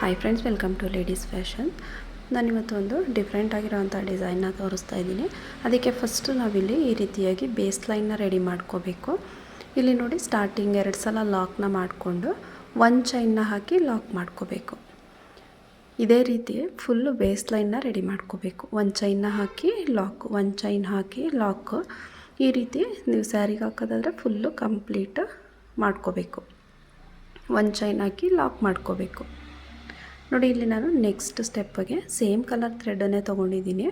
Hi friends, welcome to ladies fashion. ನಾನಿವತ್ತು ಒಂದು different ಆಗಿರೋವಂಥ ಡಿಸೈನ್ನ ತೋರಿಸ್ತಾ ಇದ್ದೀನಿ. ಅದಕ್ಕೆ ಫಸ್ಟು ನಾವಿಲ್ಲಿ ಈ ರೀತಿಯಾಗಿ ಬೇಸ್ ಲೈನ್ನ ರೆಡಿ ಮಾಡ್ಕೋಬೇಕು. ಇಲ್ಲಿ ನೋಡಿ, ಸ್ಟಾರ್ಟಿಂಗ್ 2 ಸಲ ಲಾಕ್ನ ಮಾಡಿಕೊಂಡು 1 ಚೈನ್ನ ಹಾಕಿ ಲಾಕ್ ಮಾಡ್ಕೋಬೇಕು. ಇದೇ ರೀತಿ ಫುಲ್ಲು ಬೇಸ್ ಲೈನ್ನ ರೆಡಿ ಮಾಡ್ಕೋಬೇಕು. 1 ಚೈನ್ನ ಹಾಕಿ ಲಾಕ್, 1 ಚೈನ್ ಹಾಕಿ ಲಾಕ್. ಈ ರೀತಿ ನೀವು ಸ್ಯಾರಿಗೆ ಹಾಕೋದಾದರೆ ಫುಲ್ಲು ಕಂಪ್ಲೀಟ್ ಮಾಡ್ಕೋಬೇಕು. 1 ಚೈನ್ ಹಾಕಿ ಲಾಕ್ ಮಾಡ್ಕೋಬೇಕು. ನೋಡಿ, ಇಲ್ಲಿ ನಾನು ನೆಕ್ಸ್ಟ್ ಸ್ಟೆಪ್ಪಿಗೆ ಸೇಮ್ ಕಲರ್ ಥ್ರೆಡನ್ನೇ ತೊಗೊಂಡಿದ್ದೀನಿ.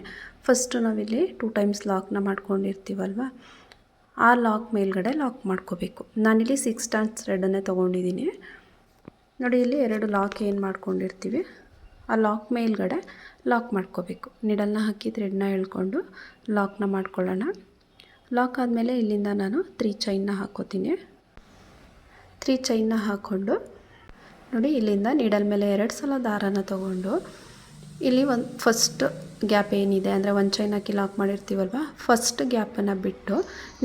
ಫಸ್ಟು ನಾವಿಲ್ಲಿ 2 ಟೈಮ್ಸ್ ಲಾಕ್ನ ಮಾಡ್ಕೊಂಡಿರ್ತೀವಲ್ವ, ಆ ಲಾಕ್ ಮೇಲ್ಗಡೆ ಲಾಕ್ ಮಾಡ್ಕೋಬೇಕು. ನಾನಿಲ್ಲಿ 6 ಟರ್ನ್ಸ್ ಥ್ರೆಡನ್ನೇ ತೊಗೊಂಡಿದ್ದೀನಿ. ನೋಡಿ, ಇಲ್ಲಿ 2 ಲಾಕ್ ಏನು ಮಾಡ್ಕೊಂಡಿರ್ತೀವಿ, ಆ ಲಾಕ್ ಮೇಲ್ಗಡೆ ಲಾಕ್ ಮಾಡ್ಕೋಬೇಕು. ನೀಡಲ್ನ ಹಾಕಿ ಥ್ರೆಡ್ನ ಎಳ್ಕೊಂಡು ಲಾಕ್ನ ಮಾಡ್ಕೊಳ್ಳೋಣ. ಲಾಕ್ ಆದಮೇಲೆ ಇಲ್ಲಿಂದ ನಾನು 3 ಚೈನ್ನ ಹಾಕ್ಕೋತೀನಿ. 3 ಚೈನ್ನ ಹಾಕ್ಕೊಂಡು ನೋಡಿ, ಇಲ್ಲಿಂದ ನೀಡಲ್ ಮೇಲೆ 2 ಸಲ ದಾರನ ತೊಗೊಂಡು ಇಲ್ಲಿ ಒಂದು ಫಸ್ಟ್ ಗ್ಯಾಪ್ ಏನಿದೆ ಅಂದರೆ 1 ಚೈನ್ ಹಾಕಿ ಲಾಕ್ ಮಾಡಿರ್ತೀವಲ್ವ, ಫಸ್ಟ್ ಗ್ಯಾಪನ್ನು ಬಿಟ್ಟು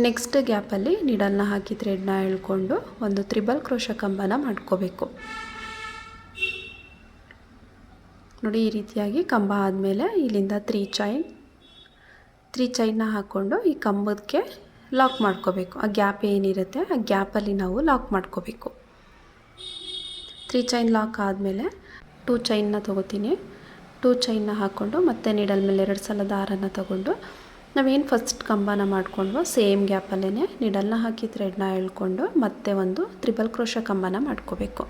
ನೆಕ್ಸ್ಟ್ ಗ್ಯಾಪಲ್ಲಿ ನೀಡಲ್ನ ಹಾಕಿ ಥ್ರೆಡ್ನ ಎಳ್ಕೊಂಡು ಒಂದು ತ್ರಿಬಲ್ ಕ್ರೋಶ ಕಂಬನ ಮಾಡ್ಕೋಬೇಕು. ನೋಡಿ, ಈ ರೀತಿಯಾಗಿ ಕಂಬ ಆದಮೇಲೆ ಇಲ್ಲಿಂದ 3 ಚೈನ್ನ ಹಾಕ್ಕೊಂಡು ಈ ಕಂಬಕ್ಕೆ ಲಾಕ್ ಮಾಡ್ಕೋಬೇಕು. ಆ ಗ್ಯಾಪ್ ಏನಿರುತ್ತೆ ಆ ಗ್ಯಾಪಲ್ಲಿ ನಾವು ಲಾಕ್ ಮಾಡ್ಕೋಬೇಕು. 3 ಚೈನ್ ಲಾಕ್ ಆದಮೇಲೆ 2 ಚೈನ್ನ ತೊಗೋತೀನಿ. 2 ಚೈನ್ನ ಹಾಕ್ಕೊಂಡು ಮತ್ತೆ ನೀಡಲ್ ಮೇಲೆ 2 ಸಲ ದಾರನ ತೊಗೊಂಡು ನಾವೇನು ಫಸ್ಟ್ ಕಂಬನ ಮಾಡ್ಕೊಂಡ್ವೋ ಸೇಮ್ ಗ್ಯಾಪಲ್ಲೇ ನೀಡಲ್ನ ಹಾಕಿ ಥ್ರೆಡ್ನ ಎಳ್ಕೊಂಡು ಮತ್ತೆ ಒಂದು ತ್ರಿಬಲ್ ಕ್ರೋಶ ಕಂಬನ ಮಾಡ್ಕೋಬೇಕು.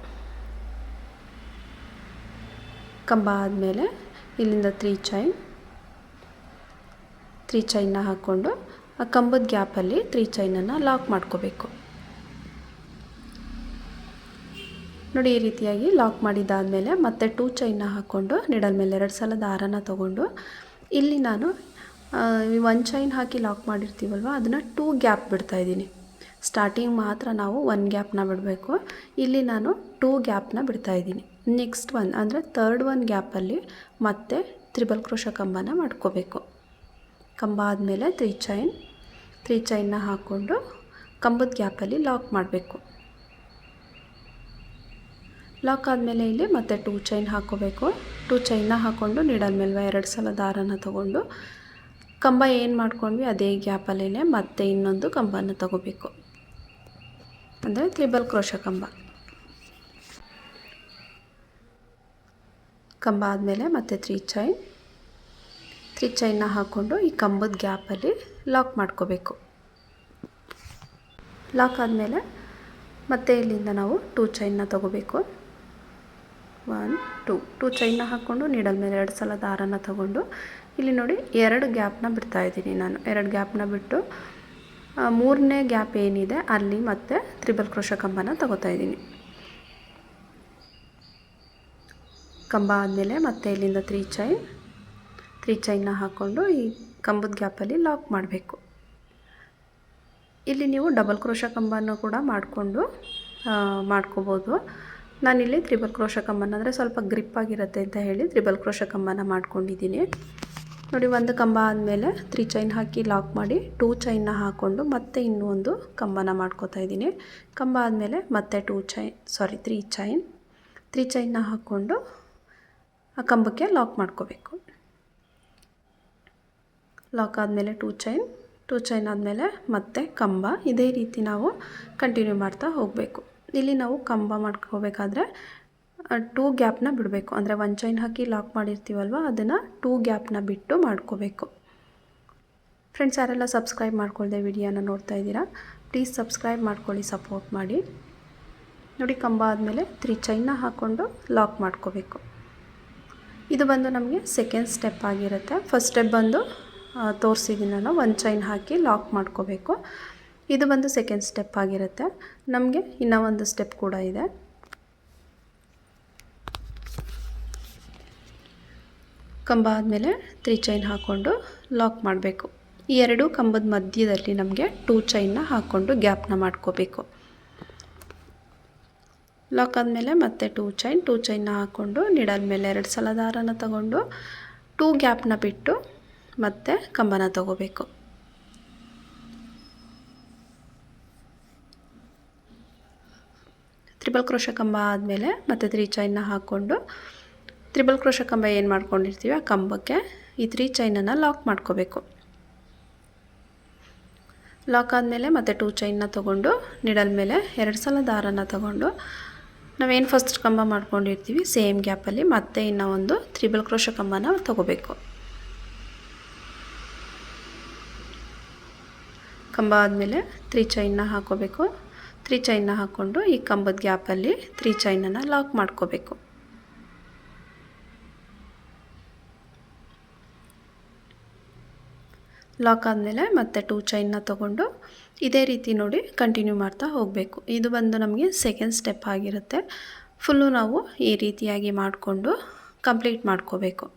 ಕಂಬ ಆದಮೇಲೆ ಇಲ್ಲಿಂದ 3 ಚೈನ್ನ ಹಾಕ್ಕೊಂಡು ಆ ಕಂಬದ ಗ್ಯಾಪಲ್ಲಿ 3 ಚೈನನ್ನು ಲಾಕ್ ಮಾಡ್ಕೋಬೇಕು. ನೋಡಿ, ಈ ರೀತಿಯಾಗಿ ಲಾಕ್ ಮಾಡಿದ್ದಾದಮೇಲೆ ಮತ್ತೆ 2 ಚೈನ್ನ ಹಾಕ್ಕೊಂಡು ನೀಡಲ್ ಮೇಲೆ 2 ಸಲ ದಾರನ ತೊಗೊಂಡು ಇಲ್ಲಿ ನಾನು 1 ಚೈನ್ ಹಾಕಿ ಲಾಕ್ ಮಾಡಿರ್ತೀವಲ್ವ, ಅದನ್ನು 2 ಗ್ಯಾಪ್ ಬಿಡ್ತಾಯಿದ್ದೀನಿ. ಸ್ಟಾರ್ಟಿಂಗ್ ಮಾತ್ರ ನಾವು 1 ಗ್ಯಾಪ್ನ ಬಿಡಬೇಕು. ಇಲ್ಲಿ ನಾನು 2 ಗ್ಯಾಪ್ನ ಬಿಡ್ತಾಯಿದ್ದೀನಿ. ನೆಕ್ಸ್ಟ್ ಒನ್ ಅಂದರೆ ಥರ್ಡ್ 1 ಗ್ಯಾಪಲ್ಲಿ ಮತ್ತೆ ತ್ರಿಬಲ್ ಕ್ರೋಶ ಕಂಬನ ಮಾಡ್ಕೋಬೇಕು. ಕಂಬ ಆದಮೇಲೆ 3 ಚೈನ್ನ ಹಾಕ್ಕೊಂಡು ಕಂಬದ ಗ್ಯಾಪಲ್ಲಿ ಲಾಕ್ ಮಾಡಬೇಕು. ಲಾಕ್ ಆದಮೇಲೆ ಇಲ್ಲಿ ಮತ್ತೆ 2 ಚೈನ್ ಹಾಕ್ಕೋಬೇಕು. 2 ಚೈನ್ನ ಹಾಕ್ಕೊಂಡು ನೀಡಲ್ ಮೇಲೆ 2 ಸಲ ದಾರನ ತೊಗೊಂಡು ಕಂಬ ಏನು ಮಾಡ್ಕೊಂಡ್ವಿ ಅದೇ ಗ್ಯಾಪಲ್ಲೇ ಮತ್ತೆ ಇನ್ನೊಂದು ಕಂಬನ ತಗೋಬೇಕು, ಅಂದರೆ ತ್ರಿಬಲ್ ಕ್ರೋಶ ಕಂಬ. ಕಂಬ ಆದಮೇಲೆ ಮತ್ತೆ 3 ಚೈನ್ನ ಹಾಕ್ಕೊಂಡು ಈ ಕಂಬದ ಗ್ಯಾಪಲ್ಲಿ ಲಾಕ್ ಮಾಡ್ಕೋಬೇಕು. ಲಾಕ್ ಆದಮೇಲೆ ಮತ್ತೆ ಇಲ್ಲಿಂದ ನಾವು 2 ಚೈನ್ನ ತೊಗೋಬೇಕು. 2 ಚೈನ್ನ ಹಾಕ್ಕೊಂಡು ನೀಡಲ್ ಮೇಲೆ 2 ಸಲ ದಾರನ ತೊಗೊಂಡು ಇಲ್ಲಿ ನೋಡಿ 2 ಗ್ಯಾಪ್ನ ಬಿಡ್ತಾಯಿದ್ದೀನಿ. ನಾನು 2 ಗ್ಯಾಪ್ನ ಬಿಟ್ಟು 3ನೇ ಗ್ಯಾಪ್ ಏನಿದೆ ಅಲ್ಲಿ ಮತ್ತೆ ತ್ರಿಬಲ್ ಕ್ರೋಶ ಕಂಬನ ತಗೋತಾ ಇದ್ದೀನಿ. ಕಂಬ ಆದಮೇಲೆ ಮತ್ತೆ ಇಲ್ಲಿಂದ 3 ಚೈನ್ನ ಹಾಕ್ಕೊಂಡು ಈ ಕಂಬದ ಗ್ಯಾಪಲ್ಲಿ ಲಾಕ್ ಮಾಡಬೇಕು. ಇಲ್ಲಿ ನೀವು ಡಬಲ್ ಕ್ರೋಶ ಕಂಬನ ಕೂಡ ಮಾಡ್ಕೋಬೋದು. ನಾನಿಲ್ಲಿ ತ್ರಿಬಲ್ ಕ್ರೋಶ ಕಂಬನ ಅಂದರೆ ಸ್ವಲ್ಪ ಗ್ರಿಪ್ಪಾಗಿರುತ್ತೆ ಅಂತ ಹೇಳಿ ತ್ರಿಬಲ್ ಕ್ರೋಶ ಕಂಬನ ಮಾಡ್ಕೊಂಡಿದ್ದೀನಿ. ನೋಡಿ, ಒಂದು ಕಂಬ ಆದಮೇಲೆ 3 ಚೈನ್ ಹಾಕಿ ಲಾಕ್ ಮಾಡಿ 2 ಚೈನ್ನ ಹಾಕ್ಕೊಂಡು ಮತ್ತೆ ಇನ್ನೂ ಒಂದು ಕಂಬನ ಮಾಡ್ಕೋತಾ ಇದ್ದೀನಿ. ಕಂಬ ಆದಮೇಲೆ ಮತ್ತೆ 3 ಚೈನ್ನ ಹಾಕ್ಕೊಂಡು ಆ ಕಂಬಕ್ಕೆ ಲಾಕ್ ಮಾಡ್ಕೋಬೇಕು. ಲಾಕ್ ಆದಮೇಲೆ 2 ಚೈನ್ ಆದಮೇಲೆ ಮತ್ತೆ ಕಂಬ. ಇದೇ ರೀತಿ ನಾವು ಕಂಟಿನ್ಯೂ ಮಾಡ್ತಾ ಹೋಗಬೇಕು. ಇಲ್ಲಿ ನಾವು ಕಂಬ ಮಾಡ್ಕೋಬೇಕಾದ್ರೆ 2 ಗ್ಯಾಪ್ನ ಬಿಡಬೇಕು. ಅಂದರೆ 1 ಚೈನ್ ಹಾಕಿ ಲಾಕ್ ಮಾಡಿರ್ತೀವಲ್ವ, ಅದನ್ನು 2 ಗ್ಯಾಪ್ನ ಬಿಟ್ಟು ಮಾಡ್ಕೋಬೇಕು. ಫ್ರೆಂಡ್ಸ್, ಯಾರೆಲ್ಲ ಸಬ್ಸ್ಕ್ರೈಬ್ ಮಾಡ್ಕೊಳ್ದೆ ವಿಡಿಯೋನ ನೋಡ್ತಾ ಇದ್ದೀರಾ, ಪ್ಲೀಸ್ ಸಬ್ಸ್ಕ್ರೈಬ್ ಮಾಡ್ಕೊಳ್ಳಿ, ಸಪೋರ್ಟ್ ಮಾಡಿ. ನೋಡಿ, ಕಂಬ ಆದಮೇಲೆ 3 ಚೈನ್ನ ಹಾಕ್ಕೊಂಡು ಲಾಕ್ ಮಾಡ್ಕೋಬೇಕು. ಇದು ಬಂದು ನಮಗೆ ಸೆಕೆಂಡ್ ಸ್ಟೆಪ್ ಆಗಿರುತ್ತೆ. ಫಸ್ಟ್ ಸ್ಟೆಪ್ ಬಂದು ತೋರಿಸಿದ್ದೀನಿ ನಾನು, 1 ಚೈನ್ ಹಾಕಿ ಲಾಕ್ ಮಾಡ್ಕೋಬೇಕು. ಇದು ಬಂದು ಸೆಕೆಂಡ್ ಸ್ಟೆಪ್ ಆಗಿರುತ್ತೆ. ನಮಗೆ ಇನ್ನೂ ಒಂದು ಸ್ಟೆಪ್ ಕೂಡ ಇದೆ. ಕಂಬ ಆದಮೇಲೆ 3 ಚೈನ್ ಹಾಕ್ಕೊಂಡು ಲಾಕ್ ಮಾಡಬೇಕು. ಈ 2 ಕಂಬದ ಮಧ್ಯದಲ್ಲಿ ನಮಗೆ 2 ಚೈನ್ನ ಹಾಕ್ಕೊಂಡು ಗ್ಯಾಪ್ನ ಮಾಡ್ಕೋಬೇಕು. ಲಾಕ್ ಆದಮೇಲೆ ಮತ್ತೆ 2 ಚೈನ್ನ ಹಾಕ್ಕೊಂಡು ನೀಡಲ್ ಮೇಲೆ 2 ಸಲ ದಾರನ ತಗೊಂಡು 2 ಗ್ಯಾಪ್ನ ಬಿಟ್ಟು ಮತ್ತೆ ಕಂಬನ ತಗೋಬೇಕು. ತ್ರಿಬಲ್ ಕ್ರೋಶ ಕಂಬ ಆದಮೇಲೆ ಮತ್ತೆ 3 ಚೈನ್ನ ಹಾಕ್ಕೊಂಡು ತ್ರಿಬಲ್ ಕ್ರೋಶ ಕಂಬ ಏನು ಮಾಡ್ಕೊಂಡಿರ್ತೀವಿ ಆ ಕಂಬಕ್ಕೆ ಈ 3 ಚೈನನ್ನು ಲಾಕ್ ಮಾಡ್ಕೋಬೇಕು. ಲಾಕ್ ಆದಮೇಲೆ ಮತ್ತೆ 2 ಚೈನ್ನ ತೊಗೊಂಡು ನಿಡಲ್ ಮೇಲೆ 2 ಸಲ ದಾರನ ತೊಗೊಂಡು ನಾವೇನು ಫಸ್ಟ್ ಕಂಬ ಮಾಡ್ಕೊಂಡಿರ್ತೀವಿ ಸೇಮ್ ಗ್ಯಾಪಲ್ಲಿ ಮತ್ತೆ ಇನ್ನೂ ಒಂದು ತ್ರಿಬಲ್ ಕ್ರೋಶ ಕಂಬನ ತೊಗೋಬೇಕು. ಕಂಬ ಆದಮೇಲೆ 3 ಚೈನ್ನ ಹಾಕೋಬೇಕು. 3 ಚೈನ್ನ ಹಾಕ್ಕೊಂಡು ಈ ಕಂಬದ ಗ್ಯಾಪಲ್ಲಿ 3 ಚೈನನ್ನು ಲಾಕ್ ಮಾಡ್ಕೋಬೇಕು. ಲಾಕ್ ಆದಮೇಲೆ ಮತ್ತೆ 2 ಚೈನ್ನ ತೊಗೊಂಡು ಇದೇ ರೀತಿ ನೋಡಿ ಕಂಟಿನ್ಯೂ ಮಾಡ್ತಾ ಹೋಗಬೇಕು. ಇದು ಬಂದು ನಮಗೆ ಸೆಕೆಂಡ್ ಸ್ಟೆಪ್ ಆಗಿರುತ್ತೆ. ಫುಲ್ಲು ನಾವು ಈ ರೀತಿಯಾಗಿ ಮಾಡಿಕೊಂಡು ಕಂಪ್ಲೀಟ್ ಮಾಡ್ಕೋಬೇಕು.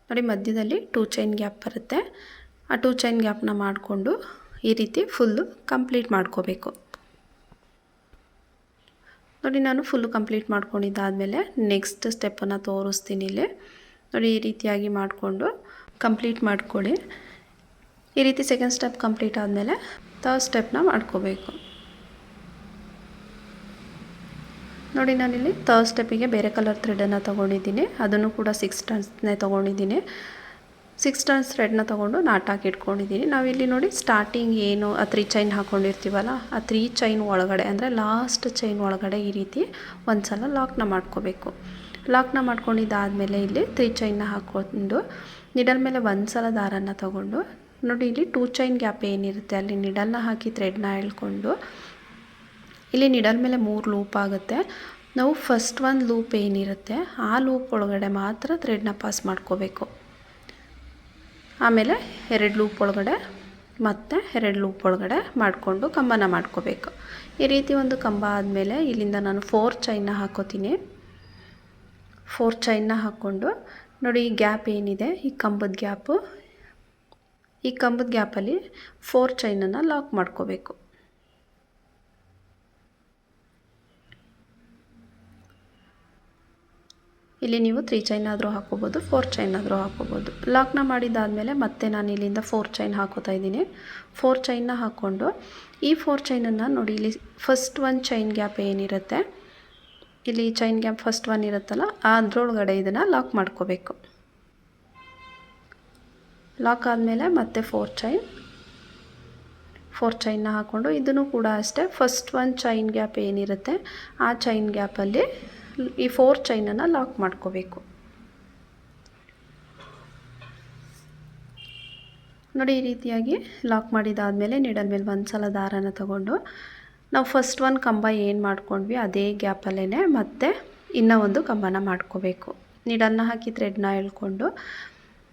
ನೋಡಿ ಮಧ್ಯದಲ್ಲಿ 2 ಚೈನ್ ಗ್ಯಾಪ್ ಬರುತ್ತೆ. ಆ 2 ಚೈನ್ ಗ್ಯಾಪ್ನ ಮಾಡಿಕೊಂಡು ಈ ರೀತಿ ಫುಲ್ಲು ಕಂಪ್ಲೀಟ್ ಮಾಡ್ಕೋಬೇಕು. ನೋಡಿ ನಾನು ಫುಲ್ಲು ಕಂಪ್ಲೀಟ್ ಮಾಡ್ಕೊಂಡಿದ್ದಾದಮೇಲೆ ನೆಕ್ಸ್ಟ್ ಸ್ಟೆಪ್ಪನ್ನು ತೋರಿಸ್ತೀನಿ ಇಲ್ಲಿ. ನೋಡಿ ಈ ರೀತಿಯಾಗಿ ಮಾಡಿಕೊಂಡು ಕಂಪ್ಲೀಟ್ ಮಾಡ್ಕೊಳ್ಳಿ. ಈ ರೀತಿ ಸೆಕೆಂಡ್ ಸ್ಟೆಪ್ ಕಂಪ್ಲೀಟ್ ಆದಮೇಲೆ ಥರ್ಡ್ ಸ್ಟೆಪ್ನ ಮಾಡ್ಕೋಬೇಕು. ನೋಡಿ ನಾನಿಲ್ಲಿ ಥರ್ಡ್ ಸ್ಟೆಪ್ಪಿಗೆ ಬೇರೆ ಕಲರ್ ಥ್ರೆಡನ್ನು ತೊಗೊಂಡಿದ್ದೀನಿ. ಅದನ್ನು ಕೂಡ 6 ಟರ್ನ್ಸ್ನೇ ತೊಗೊಂಡಿದ್ದೀನಿ. 6 ಟರ್ನ್ಸ್ ಥ್ರೆಡ್ನ ತೊಗೊಂಡು ನಾಟಾಕಿ ಇಟ್ಕೊಂಡಿದ್ದೀನಿ. ನಾವಿಲ್ಲಿ ನೋಡಿ ಸ್ಟಾರ್ಟಿಂಗ್ ಏನು ಆ 3 ಚೈನ್ ಹಾಕ್ಕೊಂಡಿರ್ತೀವಲ್ಲ ಆ 3 ಚೈನ್ ಒಳಗಡೆ ಅಂದರೆ ಲಾಸ್ಟ್ ಚೈನ್ ಒಳಗಡೆ ಈ ರೀತಿ ಒಂದು ಸಲ ಲಾಕ್ನ ಮಾಡ್ಕೋಬೇಕು. ಲಾಕ್ನ ಮಾಡ್ಕೊಂಡಿದ್ದಾದಮೇಲೆ ಇಲ್ಲಿ 3 ಚೈನ್ನ ಹಾಕ್ಕೊಂಡು ನಿಡಲ್ ಮೇಲೆ ಒಂದು ಸಲ ದಾರನ ತೊಗೊಂಡು ನೋಡಿ ಇಲ್ಲಿ 2 ಚೈನ್ ಗ್ಯಾಪ್ ಏನಿರುತ್ತೆ ಅಲ್ಲಿ ನಿಡಲ್ನ ಹಾಕಿ ಥ್ರೆಡ್ನ ಎಳ್ಕೊಂಡು ಇಲ್ಲಿ ನಿಡಲ್ ಮೇಲೆ 3 ಲೂಪ್ ಆಗುತ್ತೆ. ನಾವು ಫಸ್ಟ್ ಒಂದು ಲೂಪ್ ಏನಿರುತ್ತೆ ಆ ಲೂಪ್ ಒಳಗಡೆ ಮಾತ್ರ ಥ್ರೆಡ್ನ ಪಾಸ್ ಮಾಡ್ಕೋಬೇಕು. ಆಮೇಲೆ 2 ಲೂಪ್ ಒಳಗಡೆ ಮತ್ತು 2 ಲೂಪ್ ಒಳಗಡೆ ಮಾಡಿಕೊಂಡು ಕಂಬನ ಮಾಡ್ಕೋಬೇಕು. ಈ ರೀತಿ ಒಂದು ಕಂಬ ಆದಮೇಲೆ ಇಲ್ಲಿಂದ ನಾನು 4 ಚೈನ್ನ ಹಾಕೋತೀನಿ. 4 ಚೈನ್ನ ಹಾಕ್ಕೊಂಡು ನೋಡಿ ಈ ಗ್ಯಾಪ್ ಏನಿದೆ ಈ ಕಂಬದ ಗ್ಯಾಪು ಈ ಕಂಬದ ಗ್ಯಾಪಲ್ಲಿ 4 ಚೈನನ್ನು ಲಾಕ್ ಮಾಡ್ಕೋಬೇಕು. ಇಲ್ಲಿ ನೀವು 3 ಚೈನ್ ಆದರೂ ಹಾಕೋಬೋದು 4 ಚೈನ್ ಆದರೂ ಹಾಕೋಬೋದು. ಲಾಕ್ನ ಮಾಡಿದ್ದಾದಮೇಲೆ ಮತ್ತೆ ನಾನು ಇಲ್ಲಿಂದ 4 ಚೈನ್ ಹಾಕೋತಾ ಇದ್ದೀನಿ. 4 ಚೈನ್ನ ಹಾಕ್ಕೊಂಡು ಈ 4 ಚೈನನ್ನು ನೋಡಿ ಇಲ್ಲಿ ಫಸ್ಟ್ ಒಂದು ಚೈನ್ ಗ್ಯಾಪ್ ಏನಿರುತ್ತೆ ಇಲ್ಲಿ ಚೈನ್ ಗ್ಯಾಪ್ ಫಸ್ಟ್ ಒನ್ ಇರುತ್ತಲ್ಲ ಅದರೊಳಗಡೆ ಇದನ್ನು ಲಾಕ್ ಮಾಡ್ಕೋಬೇಕು. ಲಾಕ್ ಆದಮೇಲೆ ಮತ್ತೆ 4 ಚೈನ್ನ ಹಾಕ್ಕೊಂಡು ಇದನ್ನು ಕೂಡ ಅಷ್ಟೇ ಫಸ್ಟ್ ಒಂದು ಚೈನ್ ಗ್ಯಾಪ್ ಏನಿರುತ್ತೆ ಆ ಚೈನ್ ಗ್ಯಾಪಲ್ಲಿ ಈ 4 ಚೈನನ್ನು ಲಾಕ್ ಮಾಡ್ಕೋಬೇಕು. ನೋಡಿ ಈ ರೀತಿಯಾಗಿ ಲಾಕ್ ಮಾಡಿದ್ದಾದಮೇಲೆ ನಿಡಲ್ ಮೇಲೆ ಒಂದು ಸಲ ದಾರನ ತಗೊಂಡು ನಾವು ಫಸ್ಟ್ ಒಂದು ಕಂಬ ಏನು ಮಾಡ್ಕೊಂಡ್ವಿ ಅದೇ ಗ್ಯಾಪಲ್ಲೇ ಮತ್ತೆ ಇನ್ನೂ ಒಂದು ಕಂಬನ ಮಾಡ್ಕೋಬೇಕು. ನೀಡಲ್ನ ಹಾಕಿ ಥ್ರೆಡ್ನ ಎಳ್ಕೊಂಡು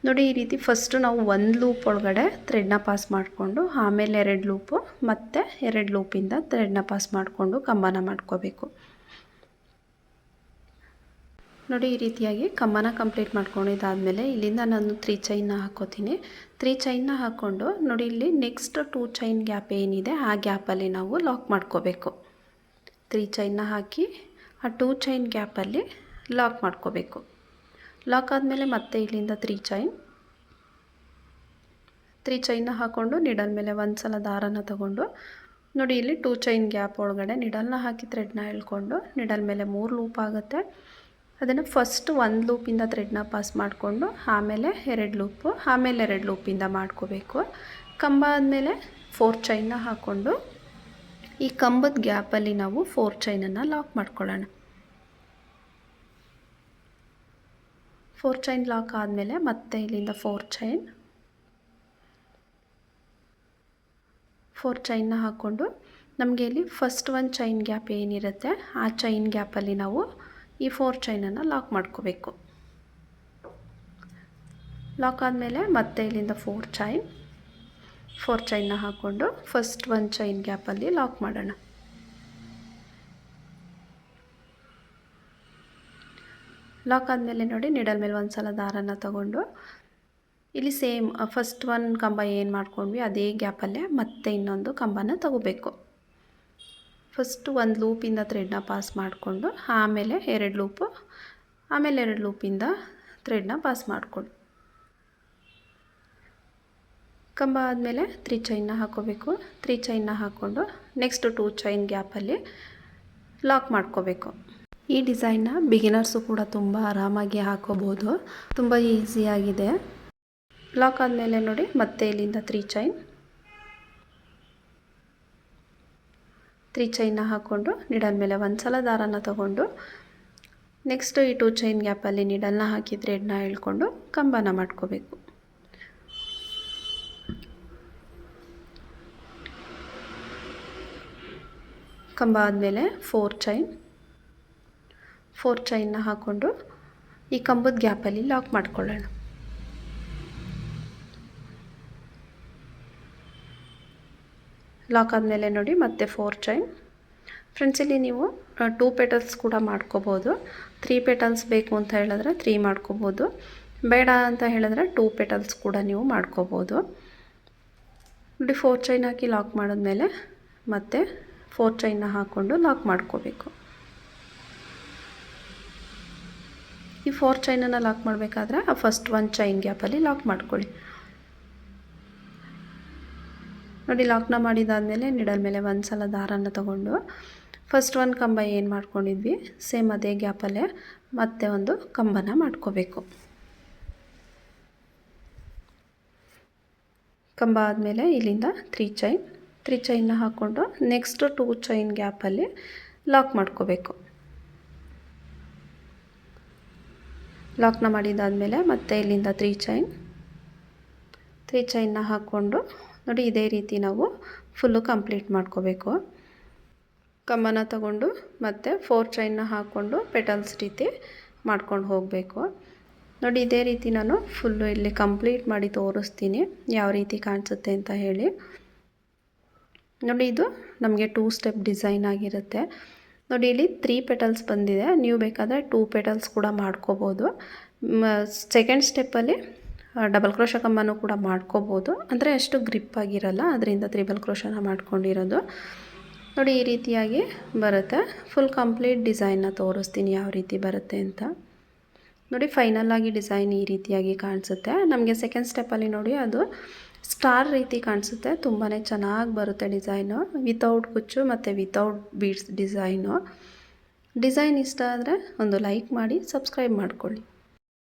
ನೋಡಿ ಈ ರೀತಿ ಫಸ್ಟು ನಾವು 1 ಲೂಪ್ ಒಳಗಡೆ ಥ್ರೆಡ್ನ ಪಾಸ್ ಮಾಡಿಕೊಂಡು ಆಮೇಲೆ 2 ಲೂಪು ಮತ್ತು 2 ಲೂಪಿಂದ ಥ್ರೆಡ್ನ ಪಾಸ್ ಮಾಡಿಕೊಂಡು ಕಂಬನ ಮಾಡ್ಕೋಬೇಕು. ನೋಡಿ ಈ ರೀತಿಯಾಗಿ ಕಂಬನ ಕಂಪ್ಲೀಟ್ ಮಾಡ್ಕೊಂಡಿದ್ದಾದಮೇಲೆ ಇಲ್ಲಿಂದ ನಾನು 3 ಚೈನ್ನ ಹಾಕೋತೀನಿ. 3 ಚೈನ್ನ ಹಾಕ್ಕೊಂಡು ನೋಡಿ ಇಲ್ಲಿ ನೆಕ್ಸ್ಟ್ 2 ಚೈನ್ ಗ್ಯಾಪ್ ಏನಿದೆ ಆ ಗ್ಯಾಪಲ್ಲಿ ನಾವು ಲಾಕ್ ಮಾಡ್ಕೋಬೇಕು. 3 ಚೈನ್ನ ಹಾಕಿ ಆ 2 ಚೈನ್ ಗ್ಯಾಪಲ್ಲಿ ಲಾಕ್ ಮಾಡ್ಕೋಬೇಕು. ಲಾಕ್ ಆದಮೇಲೆ ಮತ್ತೆ ಇಲ್ಲಿಂದ 3 ಚೈನ್ನ ಹಾಕ್ಕೊಂಡು ನಿಡಲ್ ಮೇಲೆ ಒಂದು ಸಲ ದಾರನ ತಗೊಂಡು ನೋಡಿ ಇಲ್ಲಿ 2 ಚೈನ್ ಗ್ಯಾಪ್ ಒಳಗಡೆ ನಿಡಲ್ನ ಹಾಕಿ ಥ್ರೆಡ್ನ ಎಳ್ಕೊಂಡು ನಿಡಲ್ ಮೇಲೆ 3 ಲೂಪ್ ಆಗುತ್ತೆ. ಅದನ್ನು ಫಸ್ಟ್ 1 ಲೂಪಿಂದ ಥ್ರೆಡ್ನ ಪಾಸ್ ಮಾಡಿಕೊಂಡು ಆಮೇಲೆ 2 ಲೂಪು ಆಮೇಲೆ 2 ಲೂಪಿಂದ ಮಾಡ್ಕೋಬೇಕು. ಕಂಬ ಆದಮೇಲೆ 4 ಚೈನ್ನ ಹಾಕ್ಕೊಂಡು ಈ ಕಂಬದ ಗ್ಯಾಪಲ್ಲಿ ನಾವು 4 ಚೈನನ್ನು ಲಾಕ್ ಮಾಡ್ಕೊಳ್ಳೋಣ. 4 ಚೈನ್ ಲಾಕ್ ಆದಮೇಲೆ ಮತ್ತೆ ಇಲ್ಲಿಂದ 4 ಚೈನ್ನ ಹಾಕ್ಕೊಂಡು ನಮಗೆ ಇಲ್ಲಿ ಫಸ್ಟ್ ಒಂದು ಚೈನ್ ಗ್ಯಾಪ್ ಏನಿರುತ್ತೆ ಆ ಚೈನ್ ಗ್ಯಾಪಲ್ಲಿ ನಾವು ಈ 4 ಚೈನನ್ನು ಲಾಕ್ ಮಾಡ್ಕೋಬೇಕು. ಲಾಕ್ ಆದಮೇಲೆ ಮತ್ತೆ ಇಲ್ಲಿಂದ 4 ಚೈನ್ನ ಹಾಕ್ಕೊಂಡು ಫಸ್ಟ್ ಒಂದು ಚೈನ್ ಗ್ಯಾಪಲ್ಲಿ ಲಾಕ್ ಮಾಡೋಣ. ಲಾಕ್ ಆದಮೇಲೆ ನೋಡಿ ನಿಡಲ್ ಮೇಲೆ ಒಂದು ಸಲ ದಾರನ ತಗೊಂಡು ಇಲ್ಲಿ ಸೇಮ್ ಫಸ್ಟ್ ಒಂದು ಕಂಬ ಏನು ಮಾಡ್ಕೊಂಡ್ವಿ ಅದೇ ಗ್ಯಾಪಲ್ಲೇ ಮತ್ತೆ ಇನ್ನೊಂದು ಕಂಬನ ತಗೋಬೇಕು. ಫಸ್ಟ್ 1 ಲೂಪಿಂದ ಥ್ರೆಡ್ನ ಪಾಸ್ ಮಾಡಿಕೊಂಡು ಆಮೇಲೆ 2 ಲೂಪು ಆಮೇಲೆ 2 ಲೂಪಿಂದ ಥ್ರೆಡ್ನ ಪಾಸ್ ಮಾಡಿಕೊಂಡು ಕಂಬ ಆದಮೇಲೆ 3 ಚೈನ್ನ ಹಾಕೋಬೇಕು. 3 ಚೈನ್ನ ಹಾಕ್ಕೊಂಡು ನೆಕ್ಸ್ಟ್ 2 ಚೈನ್ ಗ್ಯಾಪಲ್ಲಿ ಲಾಕ್ ಮಾಡ್ಕೋಬೇಕು. ಈ ಡಿಸೈನ್ನ ಬಿಗಿನರ್ಸು ಕೂಡ ತುಂಬ ಆರಾಮಾಗಿ ಹಾಕೋಬೋದು, ತುಂಬ ಈಸಿಯಾಗಿದೆ. ಲಾಕ್ ಆದಮೇಲೆ ನೋಡಿ ಮತ್ತೆ ಇಲ್ಲಿಂದ 3 ಚೈನ್ನ ಹಾಕ್ಕೊಂಡು ನೀಡಲ್ ಮೇಲೆ ಒಂದು ಸಲ ದಾರನ ತಗೊಂಡು ನೆಕ್ಸ್ಟ್ ಈ 2 ಚೈನ್ ಗ್ಯಾಪಲ್ಲಿ ನೀಡಲ್ನ ಹಾಕಿ ಥ್ರೆಡ್ನ ಎಳ್ಕೊಂಡು ಕಂಬನ ಮಾಡ್ಕೋಬೇಕು. ಕಂಬ ಆದಮೇಲೆ 4 ಚೈನ್ನ ಹಾಕ್ಕೊಂಡು ಈ ಕಂಬದ ಗ್ಯಾಪಲ್ಲಿ ಲಾಕ್ ಮಾಡ್ಕೊಳ್ಳೋಣ. ಲಾಕ್ ಆದಮೇಲೆ ನೋಡಿ ಮತ್ತೆ 4 ಚೈನ್. ಫ್ರೆಂಡ್ಸ್ ಇಲ್ಲಿ ನೀವು 2 ಪೆಟಲ್ಸ್ ಕೂಡ ಮಾಡ್ಕೋಬೋದು. 3 ಪೆಟಲ್ಸ್ ಬೇಕು ಅಂತ ಹೇಳಿದ್ರೆ 3 ಮಾಡ್ಕೋಬೋದು, ಬೇಡ ಅಂತ ಹೇಳಿದ್ರೆ 2 ಪೆಟಲ್ಸ್ ಕೂಡ ನೀವು ಮಾಡ್ಕೋಬೋದು. ನೋಡಿ 4 ಚೈನ್ ಹಾಕಿ ಲಾಕ್ ಮಾಡಿದ್ಮೇಲೆ ಮತ್ತೆ 4 ಚೈನ್ನ ಹಾಕ್ಕೊಂಡು ಲಾಕ್ ಮಾಡ್ಕೋಬೇಕು. ಈ 4 ಚೈನನ್ನು ಲಾಕ್ ಮಾಡಬೇಕಾದ್ರೆ ಫಸ್ಟ್ 1 ಚೈನ್ ಗ್ಯಾಪಲ್ಲಿ ಲಾಕ್ ಮಾಡ್ಕೊಳ್ಳಿ. ನೋಡಿ ಲಾಕ್ನ ಮಾಡಿದಾದಮೇಲೆ ನೀಡಲ್ ಮೇಲೆ ಒಂದು ಸಲ ದಾರನ ತಗೊಂಡು ಫಸ್ಟ್ 1 ಕಂಬ ಏನು ಮಾಡ್ಕೊಂಡಿದ್ವಿ ಸೇಮ್ ಅದೇ ಗ್ಯಾಪಲ್ಲೇ ಮತ್ತೆ ಒಂದು ಕಂಬನ ಮಾಡ್ಕೋಬೇಕು. ಕಂಬ ಆದಮೇಲೆ ಇಲ್ಲಿಂದ 3 ಚೈನ್ನ ಹಾಕ್ಕೊಂಡು ನೆಕ್ಸ್ಟ್ 2 ಚೈನ್ ಗ್ಯಾಪಲ್ಲಿ ಲಾಕ್ ಮಾಡ್ಕೋಬೇಕು. ಲಾಕ್ನ ಮಾಡಿದಾದಮೇಲೆ ಮತ್ತೆ ಇಲ್ಲಿಂದ 3 ಚೈನ್ನ ಹಾಕ್ಕೊಂಡು ನೋಡಿ ಇದೇ ರೀತಿ ನಾವು ಫುಲ್ಲು ಕಂಪ್ಲೀಟ್ ಮಾಡ್ಕೋಬೇಕು. ಕಂಬನ ತಗೊಂಡು ಮತ್ತೆ 4 ಚೈನ್ನ ಹಾಕ್ಕೊಂಡು ಪೆಟಲ್ಸ್ ರೀತಿ ಮಾಡ್ಕೊಂಡು ಹೋಗಬೇಕು. ನೋಡಿ ಇದೇ ರೀತಿ ನಾನು ಫುಲ್ಲು ಇಲ್ಲಿ ಕಂಪ್ಲೀಟ್ ಮಾಡಿ ತೋರಿಸ್ತೀನಿ ಯಾವ ರೀತಿ ಕಾಣಿಸುತ್ತೆ ಅಂತ ಹೇಳಿ. ನೋಡಿ ಇದು ನಮಗೆ 2 ಸ್ಟೆಪ್ ಡಿಸೈನ್ ಆಗಿರುತ್ತೆ. ನೋಡಿ ಇಲ್ಲಿ 3 ಪೆಟಲ್ಸ್ ಬಂದಿದೆ, ನೀವು ಬೇಕಾದರೆ 2 ಪೆಟಲ್ಸ್ ಕೂಡ ಮಾಡ್ಕೋಬೋದು. ಸೆಕೆಂಡ್ ಸ್ಟೆಪ್ಪಲ್ಲಿ ಡಬಲ್ ಕ್ರೋಶ ಕಂಬನೂ ಕೂಡ ಮಾಡ್ಕೋಬೋದು, ಅಂದರೆ ಅಷ್ಟು ಗ್ರಿಪ್ ಆಗಿರಲ್ಲ, ಅದರಿಂದ ತ್ರಿಬಲ್ ಕ್ರೋಶನ ಮಾಡ್ಕೊಂಡಿರೋದು. ನೋಡಿ ಈ ರೀತಿಯಾಗಿ ಬರುತ್ತೆ. ಫುಲ್ ಕಂಪ್ಲೀಟ್ ಡಿಸೈನ್ನ ತೋರಿಸ್ತೀನಿ ಯಾವ ರೀತಿ ಬರುತ್ತೆ ಅಂತ. ನೋಡಿ ಫೈನಲ್ ಆಗಿ ಡಿಸೈನ್ ಈ ರೀತಿಯಾಗಿ ಕಾಣಿಸುತ್ತೆ. ನಮಗೆ ಸೆಕೆಂಡ್ ಸ್ಟೆಪ್ಪಲ್ಲಿ ನೋಡಿ ಅದು ಸ್ಟಾರ್ ರೀತಿ ಕಾಣಿಸುತ್ತೆ, ತುಂಬಾ ಚೆನ್ನಾಗಿ ಬರುತ್ತೆ ಡಿಸೈನು, ವಿತೌಟ್ ಕುಚ್ಚು ಮತ್ತು ವಿತೌಟ್ ಬೀಡ್ಸ್ ಡಿಸೈನು. ಡಿಸೈನ್ ಇಷ್ಟ ಆದರೆ ಒಂದು ಲೈಕ್ ಮಾಡಿ ಸಬ್ಸ್ಕ್ರೈಬ್ ಮಾಡ್ಕೊಳ್ಳಿ.